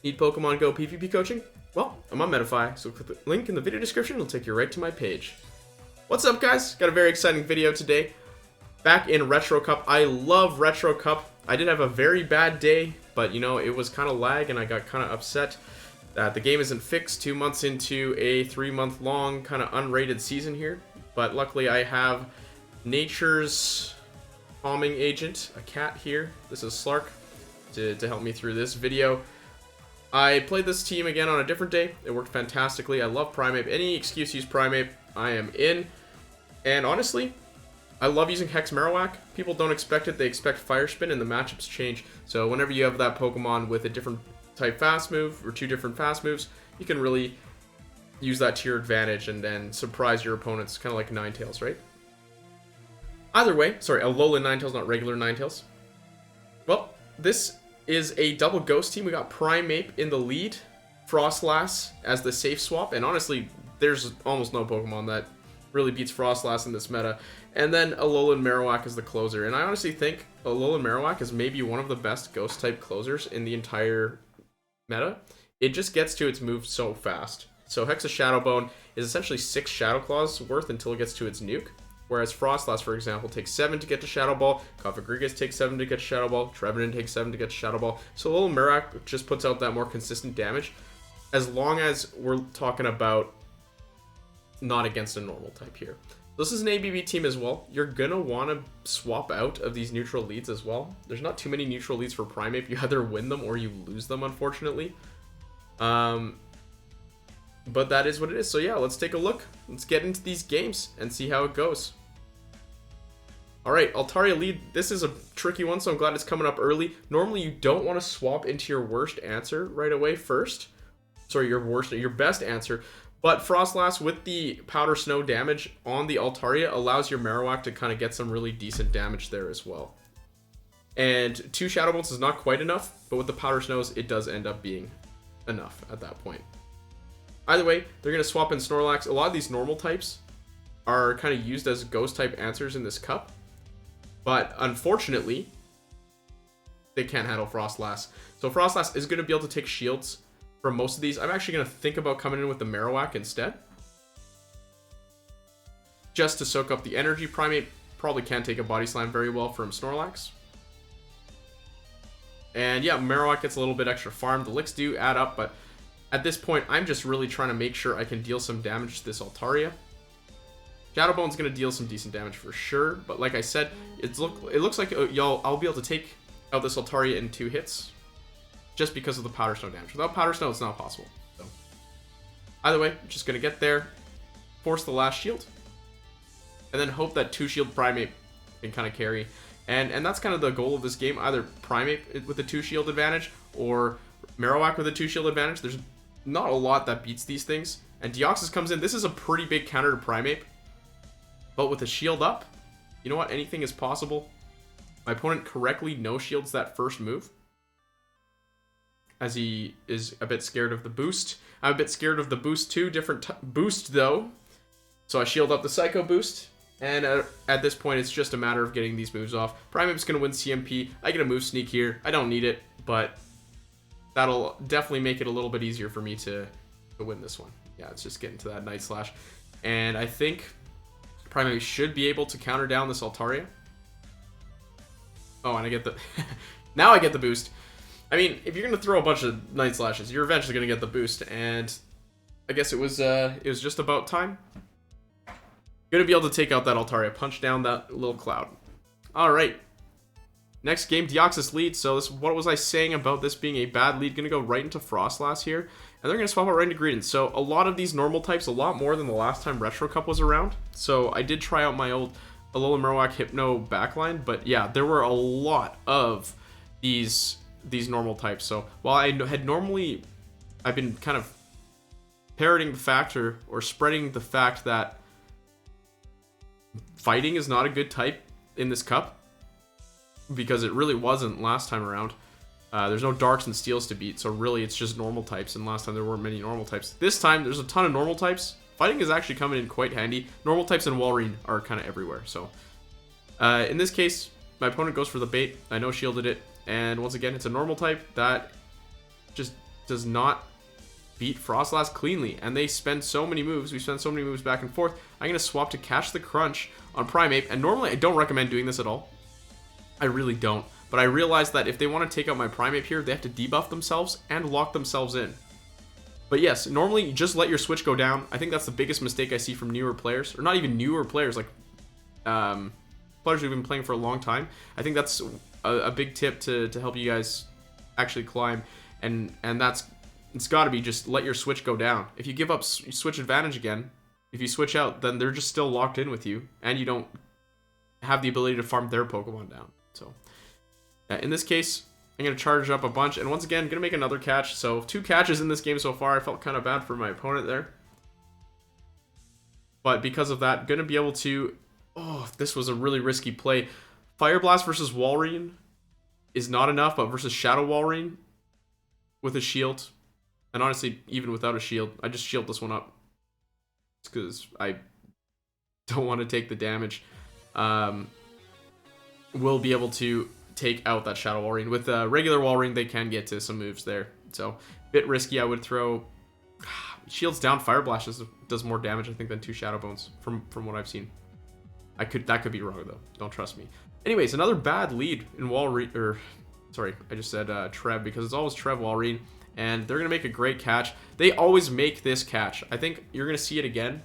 Need Pokemon Go PvP coaching? Well, I'm on Metafy, so click the link in the video description, it'll take you right to my page. What's up, guys? Got a very exciting video today. Back in Retro Cup. I love Retro Cup. I did have a very bad day, but you know, it was kind of lag and I got kind of upset that the game isn't fixed 2 months into a 3-month long kind of unrated season here. But luckily I have Nature's calming agent, a cat here. This is Slark to help me through this video. I played this team again on a different day. It worked fantastically. I love Primeape. Any excuse to use Primeape, I am in. And honestly, I love using HEX Marowak. People don't expect it. They expect Fire Spin, and the matchups change. So whenever you have that Pokemon with a different type fast move, or 2 different fast moves, you can really use that to your advantage and then surprise your opponents, kind of like Ninetales, right? Either way, sorry, Alolan Ninetales, not regular Ninetales. Well, this is a double ghost team. We got Primeape in the lead, Frostlass as the safe swap, and honestly, there's almost no Pokemon that really beats Frostlass in this meta. And then Alolan Marowak is the closer, and I honestly think Alolan Marowak is maybe one of the best ghost type closers in the entire meta. It just gets to its move so fast. So Hexa Shadow Bone is essentially 6 Shadow Claws worth until it gets to its nuke. Whereas Frostlass, for example, takes 7 to get to Shadow Ball, Cofagrigus takes 7 to get to Shadow Ball, Trevenant takes 7 to get to Shadow Ball. So Alolan Marowak just puts out that more consistent damage, as long as we're talking about not against a normal type here. This is an ABB team as well. You're gonna want to swap out of these neutral leads as well. There's not too many neutral leads for Primeape. You either win them or you lose them, unfortunately. But that is what it is. So yeah, let's take a look. Let's get into these games and see how it goes. Alright, Altaria lead. This is a tricky one, so I'm glad it's coming up early. Normally you don't want to swap into your worst answer right away first. Sorry, your best answer. But Frostlass with the Powder Snow damage on the Altaria allows your Marowak to kind of get some really decent damage there as well. And 2 Shadow Bolts is not quite enough, but with the Powder Snows, it does end up being enough at that point. Either way, they're going to swap in Snorlax. A lot of these normal types are kind of used as ghost type answers in this cup. But unfortunately, they can't handle Frostlass. So Frostlass is going to be able to take shields from most of these. I'm actually going to think about coming in with the Marowak instead, just to soak up the energy. Primeape probably can't take a Body Slam very well from Snorlax. And yeah, Marowak gets a little bit extra farm. The licks do add up, but at this point, I'm just really trying to make sure I can deal some damage to this Altaria. Shadow Bone's going to deal some decent damage for sure, but like I said, it looks like I'll be able to take out this Altaria in 2 hits, just because of the Powder Snow damage. Without Powder Snow, it's not possible. So either way, I'm just going to get there, force the last shield, and then hope that 2-shield Primeape can kind of carry. And that's kind of the goal of this game, either Primeape with a 2-shield advantage, or Marowak with a 2-shield advantage. There's not a lot that beats these things. And Deoxys comes in. This is a pretty big counter to Primeape. But with a shield up, you know what? Anything is possible. My opponent correctly no-shields that first move, as he is a bit scared of the boost. I'm a bit scared of the boost too. Different boost, though. So I shield up the Psycho boost. And at this point, it's just a matter of getting these moves off. Primeape's going to win CMP. I get a move sneak here. I don't need it, but that'll definitely make it a little bit easier for me to win this one. Yeah, let's just get into that Night Slash. And I think Primeape should be able to counter down this Altaria. Oh, and I get the... now I get the boost. I mean, if you're going to throw a bunch of Night Slashes, you're eventually going to get the boost. And I guess it was just about time. Going to be able to take out that Altaria. Punch down that little cloud. Alright. Next game, Deoxys lead. So this, what was I saying about this being a bad lead? Going to go right into Frostlass here. And they're going to swap out right into Greedent. So a lot of these normal types, a lot more than the last time Retro Cup was around. So I did try out my old Alolan Marowak Hypno backline. But yeah, there were a lot of these normal types. So while I had normally, I've been kind of parroting the fact or spreading the fact that fighting is not a good type in this cup, because it really wasn't last time around. There's no Darks and Steels to beat, so really it's just normal types, and last time there weren't many normal types. This time there's a ton of normal types. Fighting is actually coming in quite handy. Normal types and Walrein are kind of everywhere, so in this case, my opponent goes for the bait. I no-shielded it, and once again, it's a normal type that just does not beat Frostlass cleanly, and they spend so many moves. We spend so many moves back and forth. I'm going to swap to Catch the Crunch on Primeape, and normally I don't recommend doing this at all. I really don't, but I realized that if they want to take out my Primeape here, they have to debuff themselves and lock themselves in. But yes, normally you just let your switch go down. I think that's the biggest mistake I see from newer players, or not even newer players, like players who've been playing for a long time. I think that's a big tip to help you guys actually climb, and it's got to be just let your switch go down. If you give up switch advantage again, if you switch out, then they're just still locked in with you, and you don't have the ability to farm their Pokemon down. So in this case, I'm going to charge up a bunch, and once again, going to make another catch. So 2 catches in this game so far. I felt kind of bad for my opponent there. But because of that, going to be able to... Oh, this was a really risky play. Fire Blast versus Walrein is not enough, but versus Shadow Walrein with a shield, and honestly, even without a shield, I just shield this one up. It's because I don't want to take the damage. We'll be able to take out that Shadow Walrein. With regular Walrein, they can get to some moves there. So, a bit risky. I would throw... Shields down, Fire Blast does more damage, I think, than 2 Shadow Bones, from what I've seen. That could be wrong, though. Don't trust me. Anyways, another bad lead in Walrein... Sorry, I just said Trev, because it's always Trev Walrein, and they're going to make a great catch. They always make this catch. I think you're going to see it again.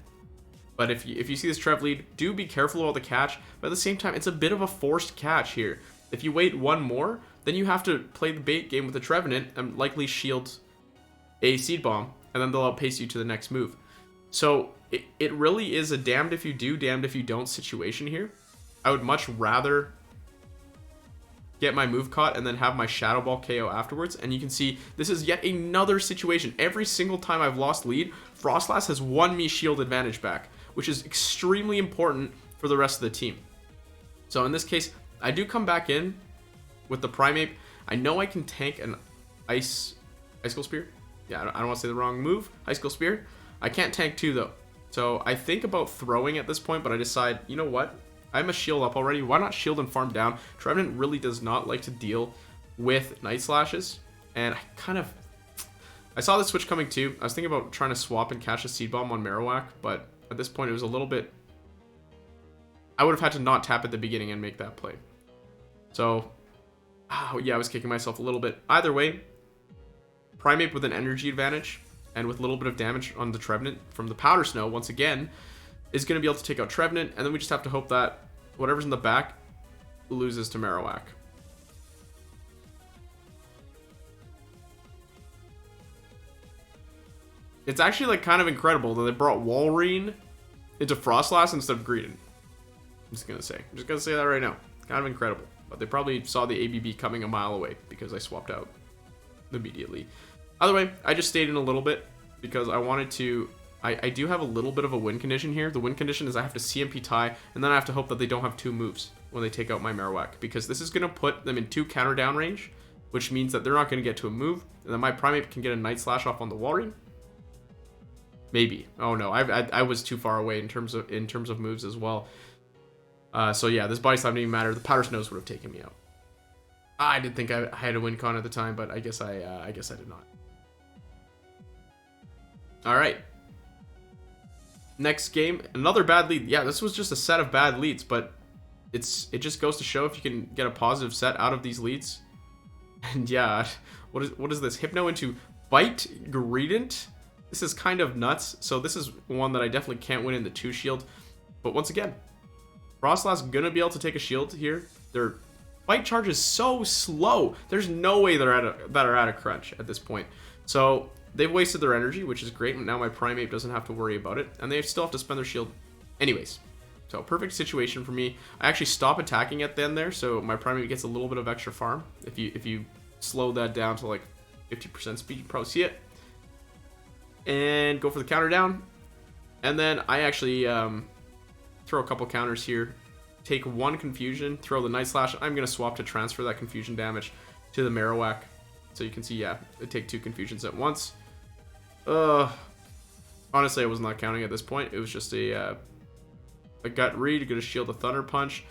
But if you see this Trev lead, do be careful about the catch. But at the same time, it's a bit of a forced catch here. If you wait one more, then you have to play the bait game with the Trevenant and likely shield a Seed Bomb, and then they'll outpace you to the next move. So it really is a damned if you do, damned if you don't situation here. I would much rather get my move caught and then have my Shadow Ball KO afterwards. And you can see this is yet another situation. Every single time I've lost lead, Frostlass has won me shield advantage back, which is extremely important for the rest of the team. So in this case, I do come back in with the Primeape. I know I can tank an Icicle Spear. Yeah, I don't want to say the wrong move. Icicle Spear. I can't tank 2 though. So I think about throwing at this point, but I decide, you know what? I'm a shield up already. Why not shield and farm down? Trevenant really does not like to deal with Night Slashes. And I saw the switch coming too. I was thinking about trying to swap and catch a Seed Bomb on Marowak, but at this point it was a little bit... I would have had to not tap at the beginning and make that play. So, yeah, I was kicking myself a little bit. Either way, Primeape with an energy advantage and with a little bit of damage on the Trevenant from the Powder Snow, once again, is going to be able to take out Trevenant, and then we just have to hope that whatever's in the back loses to Marowak. It's actually like kind of incredible that they brought Walrein into Frostlass instead of Greedent. I'm just gonna say that right now. Kind of incredible. But they probably saw the ABB coming a mile away because I swapped out immediately. Either way, I just stayed in a little bit because I wanted to... I do have a little bit of a win condition here. The win condition is I have to CMP tie, and then I have to hope that they don't have 2 moves when they take out my Marowak, because this is going to put them in 2 counter down range, which means that they're not going to get to a move, and then my Primeape can get a Night Slash off on the Walrein. Maybe. Oh no, I was too far away in terms of moves as well. So yeah, this body slam didn't even matter. The Powder Snows would have taken me out. I did think I had a win con at the time, but I guess I did not. All right. Next game, another bad lead. Yeah, this was just a set of bad leads, but it just goes to show if you can get a positive set out of these leads. And yeah, what is this? Hypno into Bite Greedent? This is kind of nuts. So this is one that I definitely can't win in the 2 shield. But once again, Frostlass gonna be able to take a shield here. Their Bite charge is so slow. There's no way that are at a crunch at this point. So they've wasted their energy, which is great. Now my Primeape doesn't have to worry about it, and they still have to spend their shield anyways. So perfect situation for me. I actually stop attacking at the end there, so my Primeape gets a little bit of extra farm. If you slow that down to like 50% speed, you can probably see it. And go for the counter down. And then I actually throw a couple counters here. Take 1 confusion, throw the Night Slash. I'm going to swap to transfer that confusion damage to the Marowak. So you can see, yeah, I take 2 confusions at once. Honestly, I was not counting at this point. It was just a gut read, gonna shield a Thunder Punch.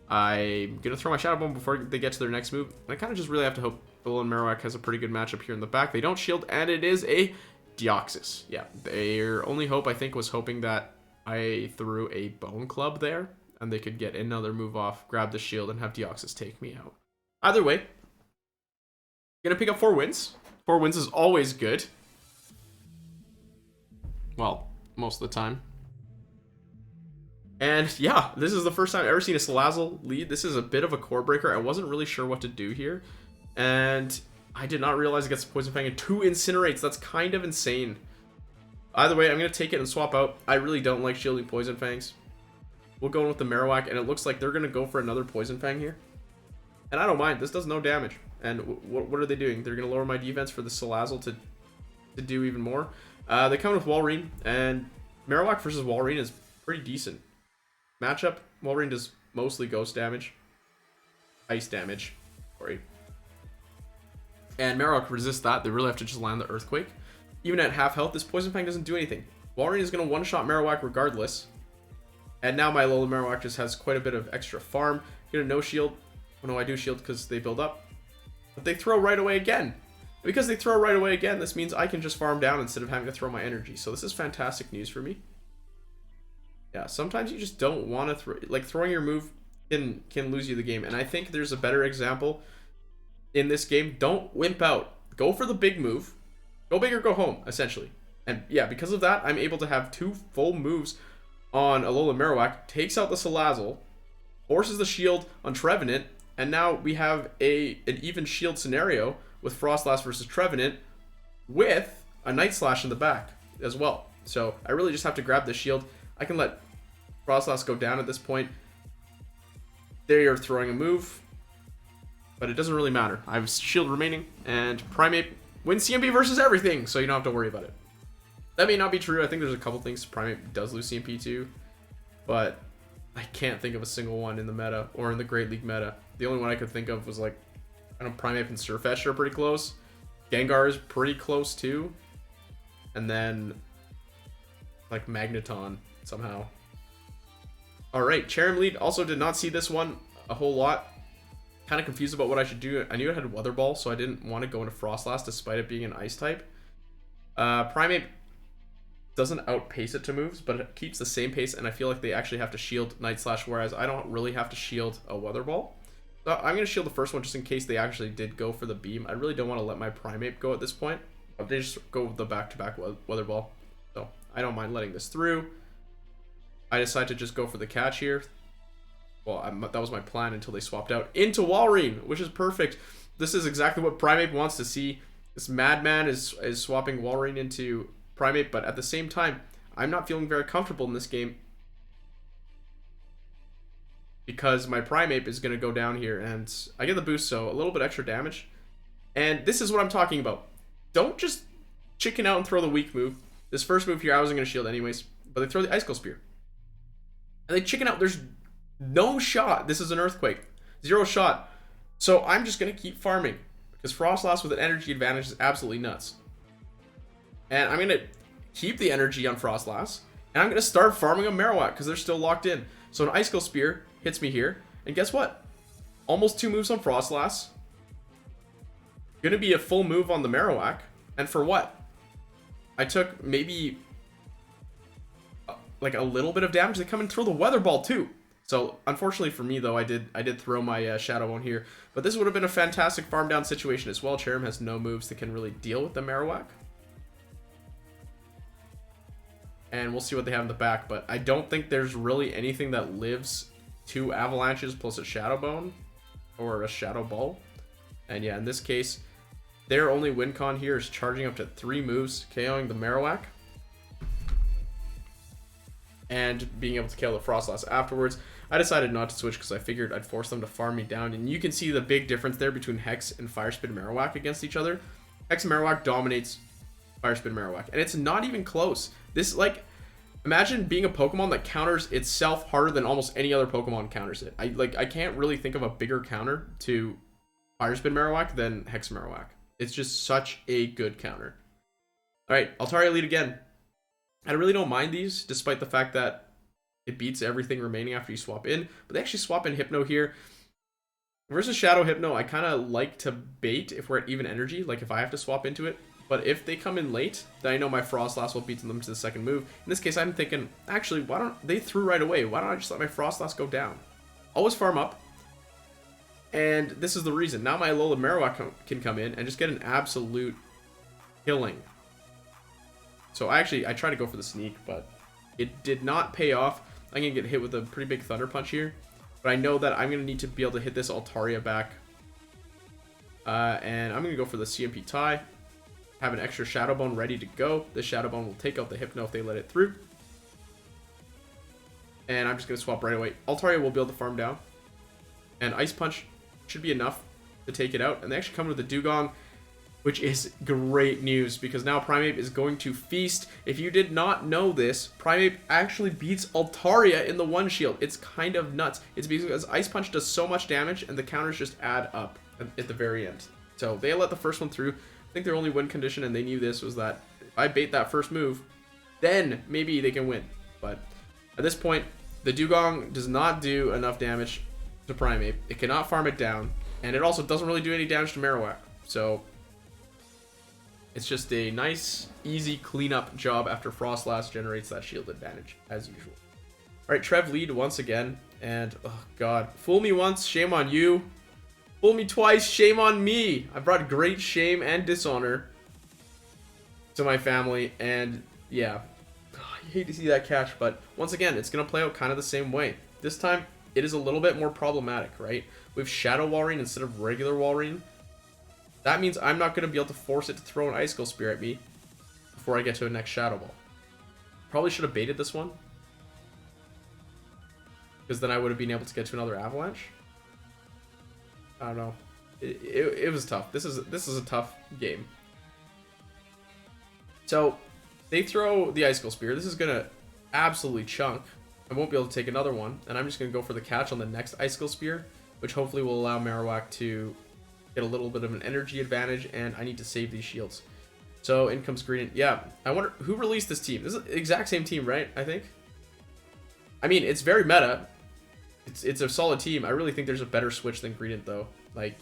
I'm gonna throw my Shadow Bomb before they get to their next move. And I kind of just really have to hope Alolan Marowak has a pretty good matchup here in the back. They don't shield, and it is a Deoxys. Yeah, their only hope, I think, was hoping that I threw a Bone Club there, and they could get another move off, grab the shield, and have Deoxys take me out. Either way, gonna pick up 4 wins. 4 wins is always good. Well, most of the time. And yeah, this is the first time I've ever seen a Salazzle lead. This is a bit of a core breaker. I wasn't really sure what to do here. And I did not realize it gets Poison Fang and 2 Incinerates. That's kind of insane. Either way, I'm going to take it and swap out. I really don't like shielding Poison Fangs. We'll go in with the Marowak, and it looks like they're going to go for another Poison Fang here. And I don't mind. This does no damage. And what are they doing? They're going to lower my defense for the Salazzle to do even more. They come with Walrein, and Marowak versus Walrein is pretty decent. Matchup, Walrein does mostly ghost damage. Ice damage. Sorry. And Marowak resists that. They really have to just land the Earthquake. Even at half health, this Poison Fang doesn't do anything. Walrein is going to one-shot Marowak regardless. And now my Alolan Marowak just has quite a bit of extra farm. Get a no shield. Oh no, I do shield because they build up. But they throw right away again. And because they throw right away again, this means I can just farm down instead of having to throw my energy. So this is fantastic news for me. Yeah, sometimes you just don't want to throw... Like, throwing your move can lose you the game. And I think there's a better example in this game. Don't wimp out. Go for the big move. Go big or go home, essentially. And yeah, because of that, I'm able to have 2 full moves on Alolan Marowak. Takes out the Salazzle. Forces the shield on Trevenant. And now we have an even shield scenario with Froslass versus Trevenant with a Night Slash in the back as well. So I really just have to grab the shield. I can let Froslass go down at this point. There you're throwing a move. But it doesn't really matter. I have shield remaining. And Primeape wins CMP versus everything. So you don't have to worry about it. That may not be true. I think there's a couple things Primeape does lose CMP to. But I can't think of a single one in the meta. Or in the Great League meta. The only one I could think of was like... I know Primeape and Surfetch'd are pretty close. Gengar is pretty close too. And then... like Magneton somehow. Alright, Cherrim lead. Also did not see this one a whole lot. Kind of confused about what I should do. I knew it had Weather Ball, so I didn't want to go into Froslass despite it being an Ice type. Primeape doesn't outpace it to moves, but it keeps the same pace, and I feel like they actually have to shield Night Slash, whereas I don't really have to shield a Weather Ball. So I'm going to shield the first one just in case they actually did go for the beam. I really don't want to let my Primeape go at this point. But they just go with the back-to-back Weather Ball. So I don't mind letting this through. I decide to just go for the catch here. Well, that was my plan until they swapped out into Walrein, which is perfect. This is exactly what Primeape wants to see. This madman is swapping Walrein into Primeape, but at the same time, I'm not feeling very comfortable in this game because my Primeape is going to go down here, and I get the boost, so a little bit extra damage. And this is what I'm talking about. Don't just chicken out and throw the weak move. This first move here, I wasn't going to shield anyways, but they throw the Icicle Spear. And they chicken out. There's no shot. This is an Earthquake. 0 shot. So I'm just going to keep farming because Froslass with an energy advantage is absolutely nuts. And I'm going to keep the energy on Froslass, and I'm going to start farming a Marowak because they're still locked in. So an Icicle Spear hits me here, and guess what? Almost 2 moves on Froslass. Going to be a full move on the Marowak, and for what? I took maybe like a little bit of damage. They come and throw the Weather Ball too. So unfortunately for me though, I did throw my Shadow Bone here, but this would have been a fantastic farm down situation as well. Cherrim has no moves that can really deal with the Marowak. And we'll see what they have in the back, but I don't think there's really anything that lives 2 Avalanches plus a Shadow Bone or a Shadow Ball. And yeah, in this case, their only win con here is charging up to 3 moves, KOing the Marowak, and being able to KO the Froslass afterwards. I decided not to switch because I figured I'd force them to farm me down, and you can see the big difference there between Hex and Fire Spin Marowak against each other. Hex Marowak dominates Fire Spin Marowak, and it's not even close. This, like, imagine being a Pokemon that counters itself harder than almost any other Pokemon counters it. I can't really think of a bigger counter to Fire Spin Marowak than Hex Marowak. It's just such a good counter. Alright, Altaria lead again. I really don't mind these, despite the fact that it beats everything remaining after you swap in. But they actually swap in Hypno here. Versus Shadow Hypno, I kind of like to bait if we're at even energy, like if I have to swap into it. But if they come in late, then I know my Frostlass will beat them to the second move. In this case, I'm thinking, actually, why don't they threw right away? Why don't I just let my Frostlass go down? Always farm up. And this is the reason. Now my Alolan Marowak can come in and just get an absolute killing. So I tried to go for the sneak, but it did not pay off. I'm going to get hit with a pretty big Thunder Punch here. But I know that I'm going to need to be able to hit this Altaria back. And I'm going to go for the CMP tie. Have an extra Shadow Bone ready to go. The Shadow Bone will take out the Hypno if they let it through. And I'm just going to swap right away. Altaria will be able to farm down. And Ice Punch should be enough to take it out. And they actually come with the Dugong, which is great news because now Primeape is going to feast. If you did not know this, Primeape actually beats Altaria in the one shield. It's kind of nuts. It's because Ice Punch does so much damage and the counters just add up at the very end. So they let the first one through. I think their only win condition, and they knew this, was that if I bait that first move, then maybe they can win. But at this point, the Dugong does not do enough damage to Primeape. It cannot farm it down, and it also doesn't really do any damage to Marowak. So it's just a nice, easy cleanup job after Frostlass generates that shield advantage, as usual. Alright, Trev lead once again, and oh god, fool me once, shame on you. Fool me twice, shame on me. I brought great shame and dishonor to my family, and yeah, I hate to see that catch, but once again, it's going to play out kind of the same way. This time, it is a little bit more problematic, right? We have Shadow Walrein instead of regular Walrein. That means I'm not going to be able to force it to throw an Icicle Spear at me before I get to a next Shadow Ball. Probably should have baited this one, because then I would have been able to get to another Avalanche. I don't know. It was tough. This is a tough game. So they throw the Icicle Spear. This is gonna absolutely chunk. I won't be able to take another one, and I'm just gonna go for the catch on the next Icicle Spear, which hopefully will allow Marowak to get a little bit of an energy advantage, and I need to save these shields. So in comes Greedent. Yeah, I wonder who released this team. This is the exact same team, right? I think. I mean, it's very meta. It's a solid team. I really think there's a better switch than Greedent, though. Like,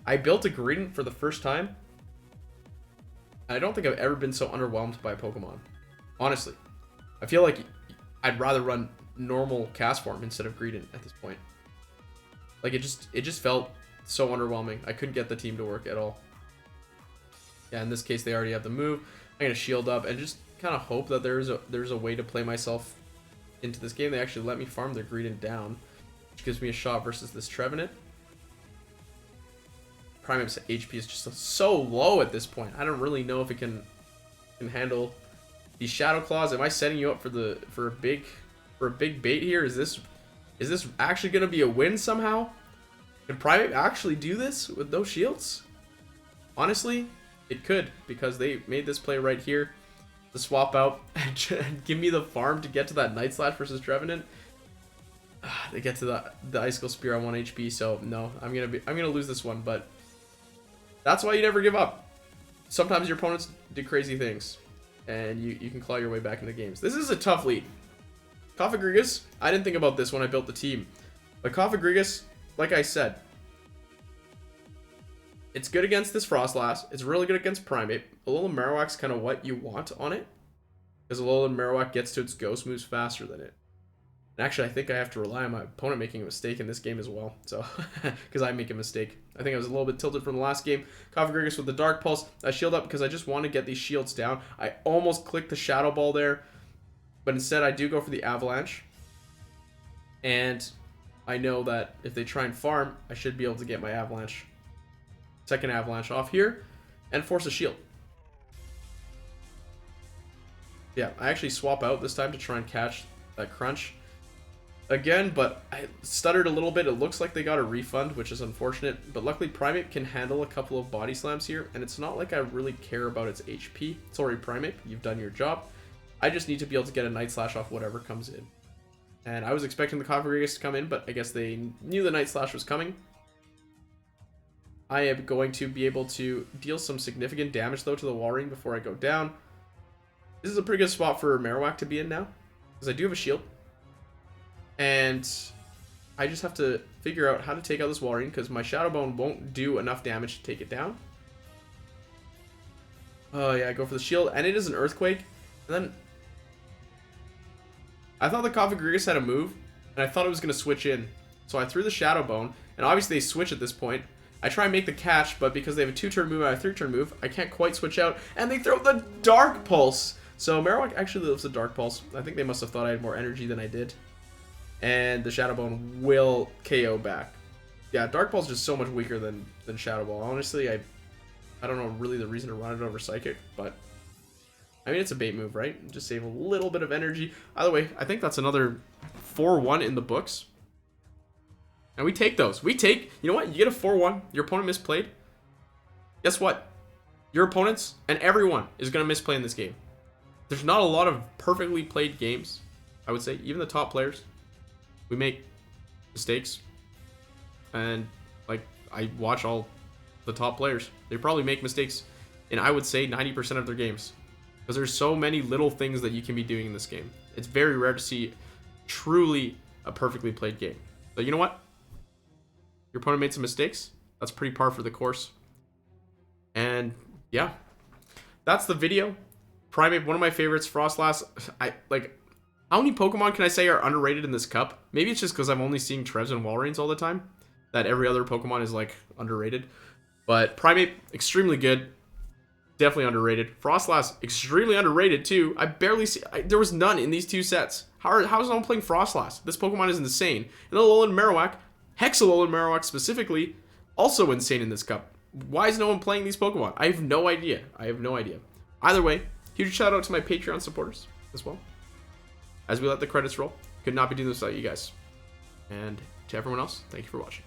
I built a Greedent for the first time. I don't think I've ever been so underwhelmed by a Pokemon. Honestly. I feel like I'd rather run normal Castform instead of Greedent at this point. Like, it just felt so underwhelming. I couldn't get the team to work at all. Yeah, in this case, they already have the move. I'm going to shield up and just kind of hope that there's a way to play myself into this game. They actually let me farm their Greedent down, which gives me a shot versus this Trevenant. Primeape's HP is just so low at this point. I don't really know if it can handle these Shadow Claws. Am I setting you up for a big bait here? Is this actually going to be a win somehow? Can Primeape actually do this with those shields? Honestly, it could, because they made this play right here to swap out and give me the farm to get to that Night Slash versus Trevenant. They get to the Icicle Spear on 1 HP, so no, I'm gonna lose this one, but that's why you never give up. Sometimes your opponents do crazy things, and you can claw your way back into games. This is a tough lead. Cofagrigus, I didn't think about this when I built the team, but Cofagrigus, like I said, it's good against this Frostlass. It's really good against Primeape. Alolan Marowak's kind of what you want on it, because Alolan Marowak gets to its ghost moves faster than it. And actually, I think I have to rely on my opponent making a mistake in this game as well. So, because I make a mistake. I think I was a little bit tilted from the last game. Cofagrigus with the Dark Pulse. I shield up because I just want to get these shields down. I almost clicked the Shadow Ball there, but instead I do go for the Avalanche. And I know that if they try and farm, I should be able to get my Avalanche. Second Avalanche off here and force a shield. Yeah, I actually swap out this time to try and catch that Crunch again, but I stuttered a little bit. It looks like they got a refund, which is unfortunate, but luckily Primeape can handle a couple of body slams here, and it's not like I really care about its HP. Sorry, Primeape, you've done your job. I just need to be able to get a Night Slash off whatever comes in. And I was expecting the Cofagrigus to come in, but I guess they knew the Night Slash was coming. I am going to be able to deal some significant damage, though, to the Walrein before I go down. This is a pretty good spot for Marowak to be in now, because I do have a shield. And I just have to figure out how to take out this Walrein because my Shadow Bone won't do enough damage to take it down. Oh yeah, I go for the shield, and it is an Earthquake. And then I thought the Cofagrigus had a move, and I thought it was going to switch in. So I threw the Shadow Bone, and obviously they switch at this point. I try and make the catch, but because they have a 2-turn move and a 3-turn move, I can't quite switch out, and they throw the Dark Pulse. So Marowak actually lives a Dark Pulse. I think they must have thought I had more energy than I did. And the Shadow Bone will KO back. Yeah, Dark Pulse is just so much weaker than Shadow Ball. Honestly, I don't know really the reason to run it over Psychic, but I mean, it's a bait move, right? Just save a little bit of energy. Either way, I think that's another 4-1 in the books. And we take those. We take, you know what? You get a 4-1. Your opponent misplayed. Guess what? Your opponents and everyone is going to misplay in this game. There's not a lot of perfectly played games, I would say. Even the top players, we make mistakes. And, like, I watch all the top players. They probably make mistakes in, I would say, 90% of their games. Because there's so many little things that you can be doing in this game. It's very rare to see truly a perfectly played game. But you know what? Your opponent made some mistakes. That's pretty par for the course. And yeah, that's the video. Primate, one of my favorites. Frostlass, how many Pokemon can I say are underrated in this cup? Maybe it's just because I'm only seeing Trevs and Walreins all the time, that every other Pokemon is like underrated. But Primate, extremely good. Definitely underrated. Frostlass, extremely underrated too. I barely see, there was none in these two sets. How is no one playing Frostlass? This Pokemon is insane. And the Alolan Marowak, HEX Alolan Marowak specifically, also insane in this cup. Why is no one playing these Pokemon? I have no idea. I have no idea. Either way, huge shout out to my Patreon supporters as well. As we let the credits roll. Could not be doing this without you guys. And to everyone else, thank you for watching.